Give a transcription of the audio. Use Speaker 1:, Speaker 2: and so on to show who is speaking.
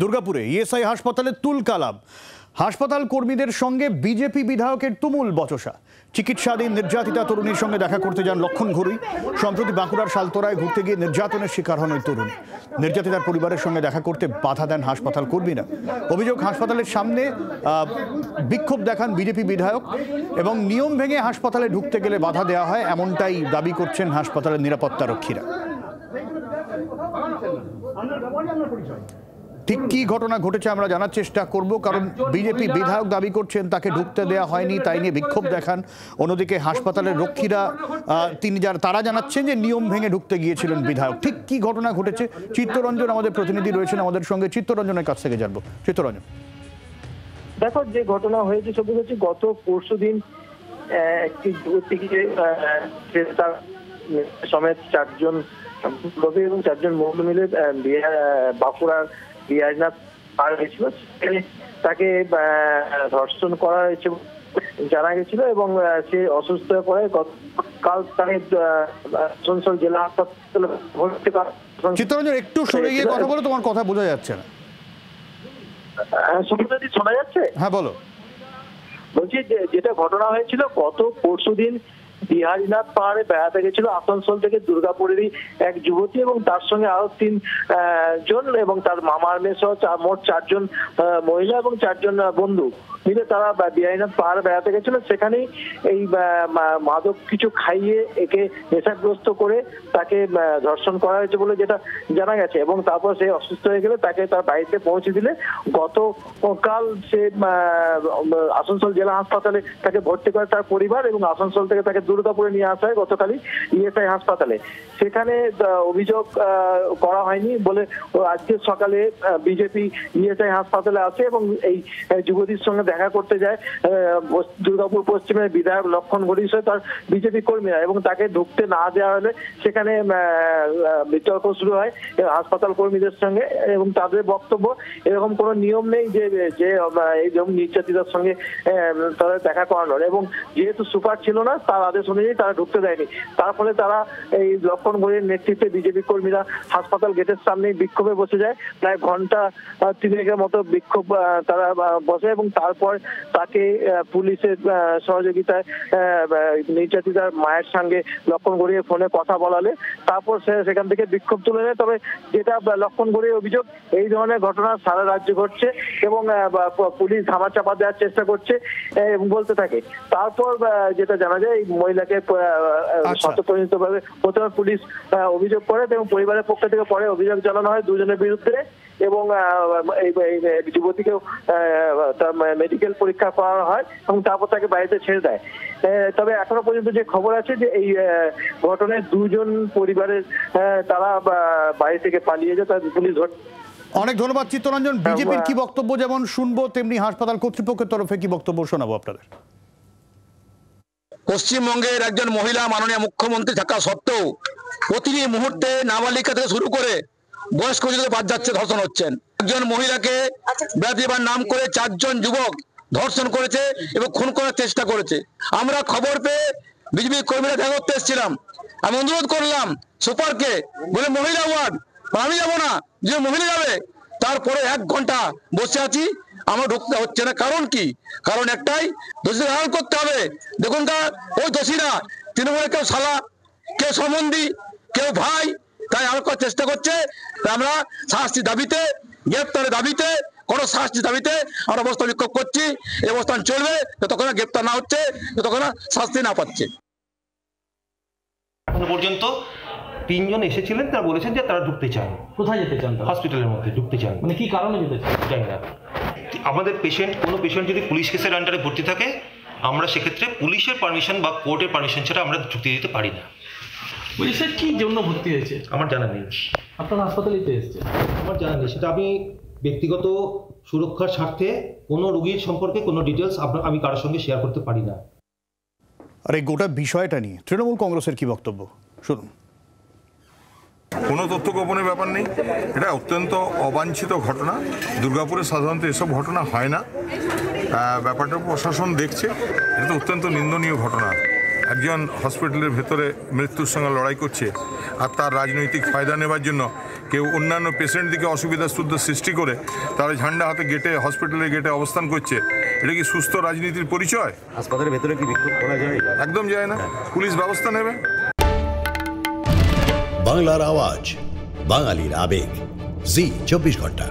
Speaker 1: দুর্গাপুরে ইএসআই হাসপাতালে তুলকালাম। হাসপাতাল কর্মীদের সঙ্গে বিজেপি বিধায়কের তুমুল বচসা। চিকিৎসাধীন নির্যাতিতা তরুণীর সঙ্গে দেখা করতে যান লক্ষণ ঘুরুই। সম্প্রতি বাঁকুড়ার শালতোরায় ঘুরতে গিয়ে নির্যাতনের শিকার হন ওই তরুণী। নির্যাতিতার পরিবারের সঙ্গে দেখা করতে বাধা দেন হাসপাতাল কর্মীরা। অভিযোগ, হাসপাতালের সামনে বিক্ষোভ দেখান বিজেপি বিধায়ক এবং নিয়ম ভেঙে হাসপাতালে ঢুকতে গেলে বাধা দেওয়া হয়, এমনটাই দাবি করছেন হাসপাতালের নিরাপত্তারক্ষীরা। ঠিক কি ঘটনা ঘটেছে আমরা জানার চেষ্টা করব, কারণ বিজেপি বিধায়ক দাবি করছেন তাকে ঢুকতে দেওয়া হয়নি, তাই নিয়ে বিক্ষোভ দেখান। অন্যদিকে হাসপাতালের রক্ষীরা তারা জানাচ্ছেন যে নিয়ম ভেঙে ঢুকতে গিয়েছিলেন বিধায়ক। ঠিক কি ঘটনা ঘটেছে, চিত্তরঞ্জন আমাদের প্রতিনিধি রয়েছেন আমাদের সঙ্গে, চিত্তরঞ্জনের কাছ থেকে জানবো। চিত্তরঞ্জন,
Speaker 2: দেখো যে ঘটনা হয়েছে সবই হচ্ছে গত পরশুদিন একটি যুবতীকে সমেত চারজন রবি এবং চারজন মহিলা মিলে বাঁকুড়ার বিহারীনাথ পার হয়েছিল। তাকে ধর্ষণ করা হয়েছে জানা গেছিল এবং সে অসুস্থ হয়ে পড়ে গতকাল তাকে আসানসোল জেলা হাসপাতালে ভর্তি করা।
Speaker 1: চিত্তরঞ্জন, একটু সরে গিয়ে কথা বলো, তোমার কথা বোঝা যাচ্ছে না।
Speaker 2: শোনা যাচ্ছে?
Speaker 1: হ্যাঁ বলো।
Speaker 2: বলছি যেটা ঘটনা হয়েছিল গত পরশুদিন বিহারীনাথ পাহাড়ে বেড়াতে গেছিল আসানসোল থেকে দুর্গাপুরেরই এক যুবতী এবং তার সঙ্গে আরো 3 জন এবং তার মামার মেয়ে সহ মোট 4 জন মহিলা এবং 4 জন বন্ধু মিলে তারা বিহারীনাথ পাহাড়ে বেড়াতে গেছিল। সেখানেই এই মাদক কিছু খাইয়ে একে নেশাগ্রস্ত করে তাকে ধর্ষণ করা হয়েছে বলে যেটা জানা গেছে এবং তারপর সে অসুস্থ হয়ে গেলে তাকে তার বাড়িতে পৌঁছে দিলে গতকাল সে আসানসোল জেলা হাসপাতালে তাকে ভর্তি করে তার পরিবার এবং আসানসোল থেকে তাকে দুর্গাপুরে নিয়ে আসা হয় গতকালই ইএসআই হাসপাতালে। সেখানে অভিযোগ করা হয়নি বলে আজকে সকালে বিজেপি ইএসআই হাসপাতালে আছে এবং এই যুবতীর সঙ্গে দেখা করতে যায় দুর্গাপুর পশ্চিমের বিধায়ক লক্ষণ ঘুরুই তার বিজেপি কর্মীরা এবং তাকে ঢুকতে না দেওয়া হলে সেখানে বিতর্ক শুরু হয় হাসপাতাল কর্মীদের সঙ্গে এবং তাদের বক্তব্য এরকম কোনো নিয়ম নেই যে এইরকম নির্যাতিতার সঙ্গে তাদের দেখা করানোর এবং যেহেতু সুপার ছিল না তার আদেশ অনুযায়ী তারা ঢুকতে দেয়নি। তার ফলে তারা এই লক্ষণ ঘুরুইয়ের নেতৃত্বে বিজেপি কর্মীরা হাসপাতাল গেটের সামনেই বিক্ষোভে বসে যায়। প্রায় ঘন্টা 3 মতো বিক্ষোভ তারা বসে এবং তারপর তাকে পুলিশের সহযোগিতায় নির্যাতিতার মায়ের সঙ্গে লক্ষণ ঘুরুইয়ের ফোনে কথা বলালে তারপর সেখান থেকে বিক্ষোভ তুলে নেয়। তবে যেটা লক্ষণ ঘুরুইয়ের অভিযোগ, এই ধরনের ঘটনা সারা রাজ্যে ঘটছে এবং পুলিশ ধামাচাপা দেওয়ার চেষ্টা করছে এবং বলতে থাকে। তারপর যেটা জানা যায় এই মহিলাকে স্বতঃপ্রণীতভাবে প্রথমে পুলিশ অভিযোগ করে এবং পরিবারের পক্ষ থেকে পরে অভিযোগ জানানো হয় 2 জনের বিরুদ্ধে এবং এই যুবতীকেও তার মেডিকেল পরীক্ষা করা হয় এবং তারপর তাকে বাড়িতে ছেড়ে দেয়। তবে এখনো পর্যন্ত যে খবর আছে যে এই ঘটনায় 2 জন পরিবারের তারা বাড়ি থেকে পালিয়ে যায়, তার পুলিশ ধরে।
Speaker 1: অনেক ধন্যবাদ চিত্তরঞ্জন। বিজেপির কি বক্তব্য যেমন শুনবো, তেমনি হাসপাতাল কর্তৃপক্ষের তরফে কি বক্তব্য শোনাবো আপনাদের।
Speaker 3: পশ্চিমবঙ্গের একজন মহিলা মাননীয় মুখ্যমন্ত্রী থাকা সত্ত্বেও প্রতিটি মুহূর্তে নাবালিকা থেকে শুরু করে বয়স্ক পর্যন্ত বাদ যাচ্ছে, ধর্ষণ হচ্ছেন। একজন মহিলাকে বেড়াতে নাম করে 4 জন যুবক ধর্ষণ করেছে এবং খুন করার চেষ্টা করেছে। আমরা খবর পেয়ে বিজেপি কর্মীরা দেখা করতে এসেছিলাম। আমি অনুরোধ করলাম সুপারকে, বলে মহিলা ওয়ার্ড আমি যাবো না, যে মহিলা যাবে। তারপরে 1 ঘন্টা বসে আছি, আমার ঢুকতে হচ্ছে না। কারণ কি? কারণ একটাই, দোষীদের আড়াল করতে হবে। দেখুন ওই দোষীরা তৃণমূলের কেউ শালা, কেউ সম্বন্ধী, কেউ ভাই, তাই আড়াল করার চেষ্টা করছে। আমরা শাস্তি দাবিতে, গ্রেপ্তারের দাবিতে, কোন শাস্তি দাবিতে আমরা অবস্থান বিক্ষোভ করছি। এই অবস্থান চলবে যতক্ষণ গ্রেপ্তার না হচ্ছে, যতক্ষণ শাস্তি না পাচ্ছে।
Speaker 4: এখনো পর্যন্ত 3 জন এসেছিলেন, তারা বলেছেন যে তারা ঢুকতে চান।
Speaker 5: কোথায় যেতে চান?
Speaker 4: হসপিটালের মধ্যে ঢুকতে চান।
Speaker 5: মানে কি কারণে যেতে চান
Speaker 4: জানি না। আমাদের কোনো পেশেন্ট যদি পুলিশ কেসের আন্ডারে ভর্তি থাকে, আমরা সেক্ষেত্রে পুলিশের পারমিশন বা কোর্টের পারমিশন ছাড়া আমরা ঢুকতে দিতে পারি না।
Speaker 5: পুলিশের কি জন্য ভর্তি হয়েছে
Speaker 4: আমার জানা নেই।
Speaker 5: আপনার হাসপাতালেই তো এসেছে?
Speaker 4: আমার জানা নেই, সেটা আমি ব্যক্তিগত সুরক্ষার স্বার্থে কোনো রোগীর সম্পর্কে কোনো ডিটেলস আমি কারোর সঙ্গে শেয়ার করতে পারি না।
Speaker 1: আর এই গোটা বিষয়টা নিয়ে তৃণমূল কংগ্রেসের কি বক্তব্য শুনুন।
Speaker 6: কোনো তথ্য গোপনের ব্যাপার নেই, এটা অত্যন্ত অবাঞ্ছিত ঘটনা। দুর্গাপুরে সাধারণত এসব ঘটনা হয় না। ব্যাপারটা প্রশাসন দেখছে, এটা তো অত্যন্ত নিন্দনীয় ঘটনা। একজন হসপিটালের ভেতরে মৃত্যুর সঙ্গে লড়াই করছে আর তার রাজনৈতিক ফায়দা নেবার জন্য কেউ অন্যান্য পেশেন্টদিকে অসুবিধা সুদ্ধ সৃষ্টি করে তারা ঝান্ডা হাতে গেটে হসপিটালের গেটে অবস্থান করছে, এটা কি সুস্থ রাজনীতির পরিচয়?
Speaker 7: হাসপাতালের ভেতরে কি বিক্ষোভ করা যায়?
Speaker 6: একদম যায় না। পুলিশ ব্যবস্থা নেবে।
Speaker 8: বাংলার আওয়াজ, বাঙালির আবেগ, জি 24 ঘন্টা।